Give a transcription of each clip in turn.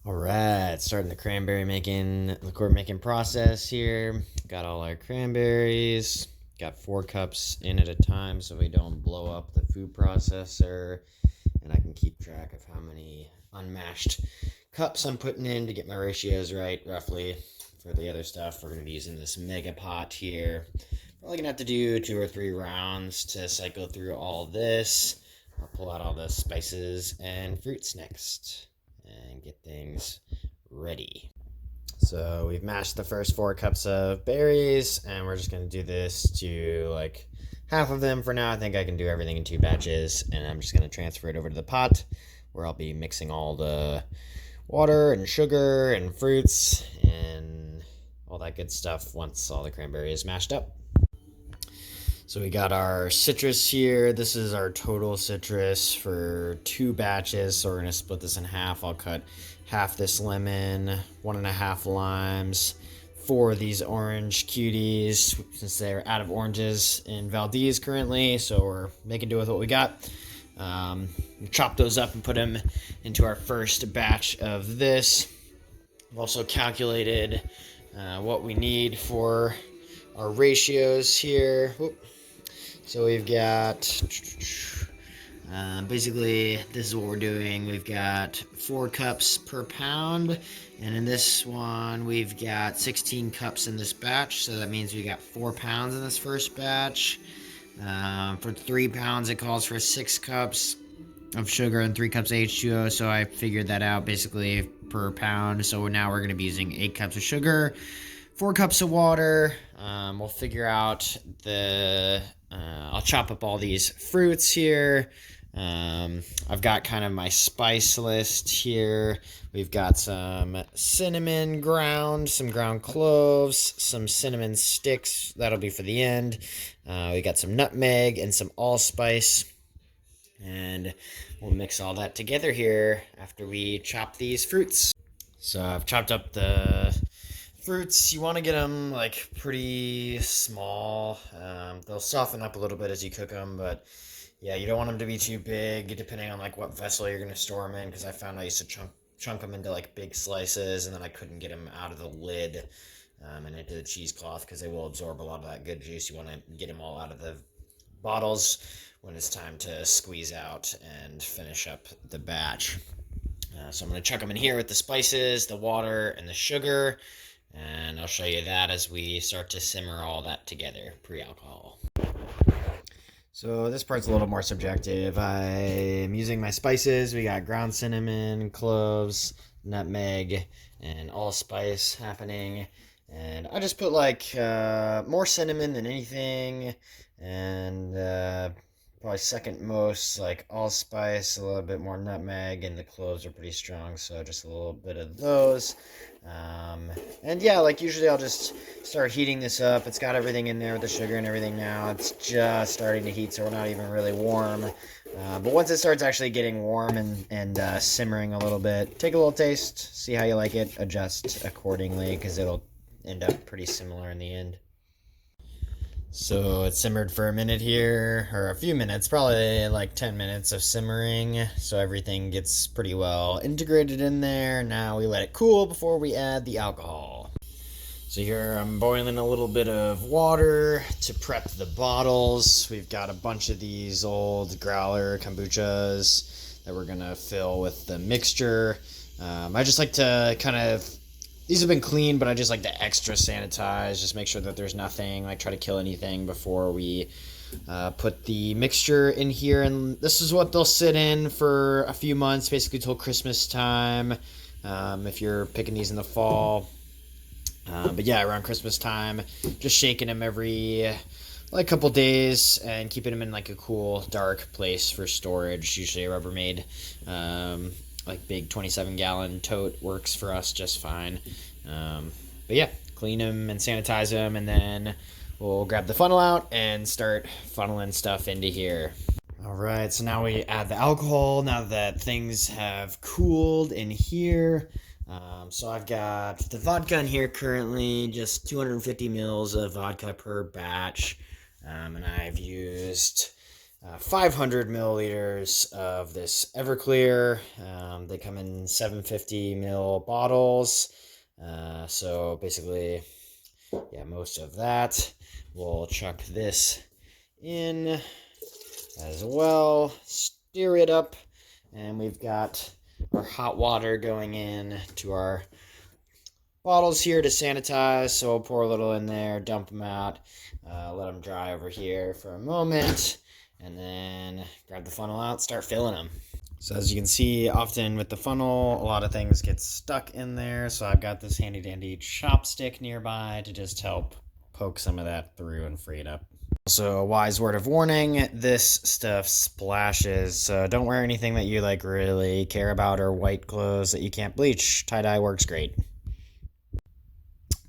All right, starting the cranberry liqueur making process here. Got all our cranberries. Got 4 cups in at a time so we don't blow up the food processor. And I can keep track of how many unmashed cups I'm putting in to get my ratios right, roughly. For the other stuff, we're going to be using this mega pot here. Probably going to have to do 2 or 3 rounds to cycle through all this. I'll pull out all the spices and fruits next and get things ready. So we've mashed the first 4 cups of berries, and we're just going to do this to like half of them for now. I think I can do everything in 2 batches, and I'm just going to transfer it over to the pot where I'll be mixing all the water and sugar and fruits and all that good stuff once all the cranberry is mashed up. So we got our citrus here. This is our total citrus for 2 batches. So we're going to split this in half. I'll cut half this lemon, 1.5 limes, 4 of these orange cuties, since they're out of oranges in Valdez currently. So we're making do with what we got. Chop those up and put them into our first batch of this. I've also calculated what we need for our ratios here. So we've got, basically, this is what we're doing. We've got 4 cups per pound, and in this one, we've got 16 cups in this batch, so that means we got 4 pounds in this first batch. For 3 pounds, it calls for 6 cups of sugar and 3 cups of H2O, so I figured that out basically per pound. So now we're going to be using 8 cups of sugar, 4 cups of water. We'll figure out I'll chop up all these fruits here. I've got kind of my spice list here. We've got some cinnamon ground, some ground cloves, some cinnamon sticks. That'll be for the end. We got some nutmeg and some allspice. And we'll mix all that together here after we chop these fruits. So I've chopped up the fruits. You want to get them like pretty small. They'll soften up a little bit as you cook them, but yeah, you don't want them to be too big depending on like what vessel you're going to store them in, because I found I used to chunk them into like big slices, and then I couldn't get them out of the lid and into the cheesecloth because they will absorb a lot of that good juice. You want to get them all out of the bottles when it's time to squeeze out and finish up the batch. So I'm going to chuck them in here with the spices, the water, and the sugar, and I'll show you that as we start to simmer all that together, pre-alcohol. So this part's a little more subjective. I am using my spices. We got ground cinnamon, cloves, nutmeg, and allspice happening. And I just put like more cinnamon than anything, and probably second most like allspice, a little bit more nutmeg, and the cloves are pretty strong, so just a little bit of those. And yeah, like usually I'll just start heating this up. It's got everything in there with the sugar and everything now. It's just starting to heat, so we're not even really warm. But once it starts actually getting warm and simmering a little bit, take a little taste, see how you like it, adjust accordingly, because it'll end up pretty similar in the end. So it simmered for a minute here, or a few minutes, probably like 10 minutes of simmering. So everything gets pretty well integrated in there. Now we let it cool before we add the alcohol. So here I'm boiling a little bit of water to prep the bottles. We've got a bunch of these old growler kombuchas that we're gonna fill with the mixture. I just like to kind of, these have been cleaned, but I just like to extra sanitize, just make sure that there's nothing, like try to kill anything before we put the mixture in here. And this is what they'll sit in for a few months, basically till Christmas time, if you're picking these in the fall. But yeah, around Christmas time, just shaking them every like couple days and keeping them in like a cool, dark place for storage, usually a Rubbermaid. Like big 27-gallon tote works for us just fine. But yeah, clean them and sanitize them, and then we'll grab the funnel out and start funneling stuff into here. All right, so now we add the alcohol now that things have cooled in here. So I've got the vodka in here currently, just 250 mils of vodka per batch. And I've used 500 milliliters of this Everclear. They come in 750 ml bottles. So basically, yeah, most of that. We'll chuck this in as well. Stir it up. And we've got our hot water going in to our bottles here to sanitize. So we'll pour a little in there, dump them out, let them dry over here for a moment, and then grab the funnel out, start filling them. So as you can see, often with the funnel, a lot of things get stuck in there. So I've got this handy dandy chopstick nearby to just help poke some of that through and free it up. Also, a wise word of warning, this stuff splashes, so don't wear anything that you like really care about or white clothes that you can't bleach. Tie-dye works great.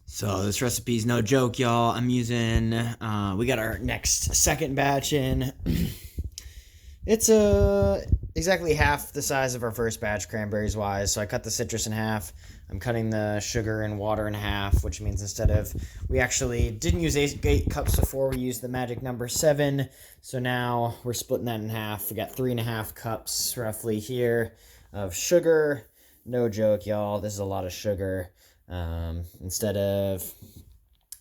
So this recipe's no joke, y'all. I'm using, we got our second batch in. It's exactly half the size of our first batch, cranberries wise. So I cut the citrus in half. I'm cutting the sugar and water in half, which means we actually didn't use 8 cups before. We used the magic number 7. So now we're splitting that in half. We got 3.5 cups roughly here of sugar. No joke, y'all. This is a lot of sugar. Instead of,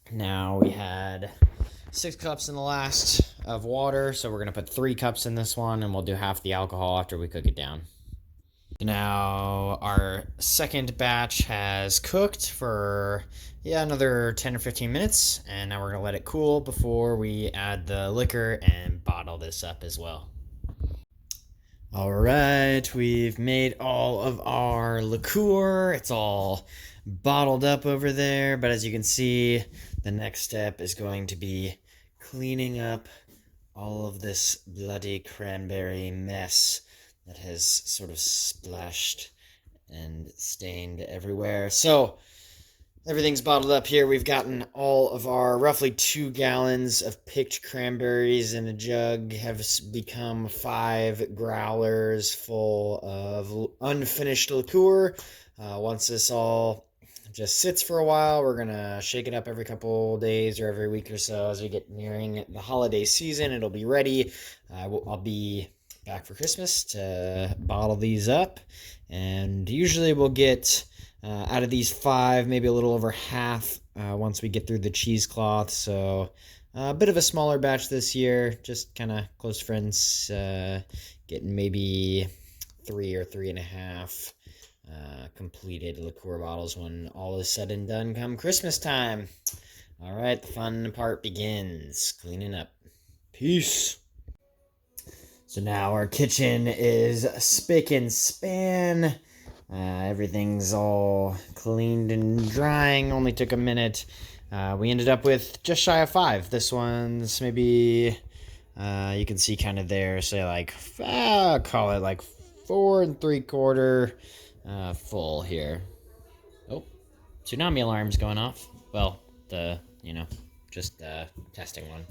now we had 6 cups in the last of water, so we're going to put 3 cups in this one, and we'll do half the alcohol after we cook it down. Now, our second batch has cooked for, another 10 or 15 minutes, and now we're going to let it cool before we add the liquor and bottle this up as well. All right, we've made all of our liqueur. It's all bottled up over there, but as you can see, the next step is going to be cleaning up all of this bloody cranberry mess that has sort of splashed and stained everywhere. So everything's bottled up here. We've gotten all of our roughly 2 gallons of picked cranberries in a jug have become 5 growlers full of unfinished liqueur. Once this all just sits for a while, we're gonna shake it up every couple days or every week or so as we get nearing the holiday season. It'll be ready. I'll be back for Christmas to bottle these up, and usually we'll get out of these 5, maybe a little over half once we get through the cheesecloth. So a bit of a smaller batch this year, just kind of close friends getting maybe 3 or 3.5 completed liqueur bottles when all is said and done come Christmas time. All right, the fun part begins. Cleaning up. Peace. So now our kitchen is spick and span. Everything's all cleaned and drying. Only took a minute. We ended up with just shy of 5. This one's maybe, you can see kind of there, say like, call it like 4 3/4 full here. Oh, tsunami alarm's going off. Well, just testing one.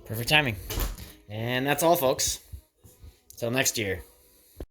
Perfect timing. And that's all, folks. Till next year.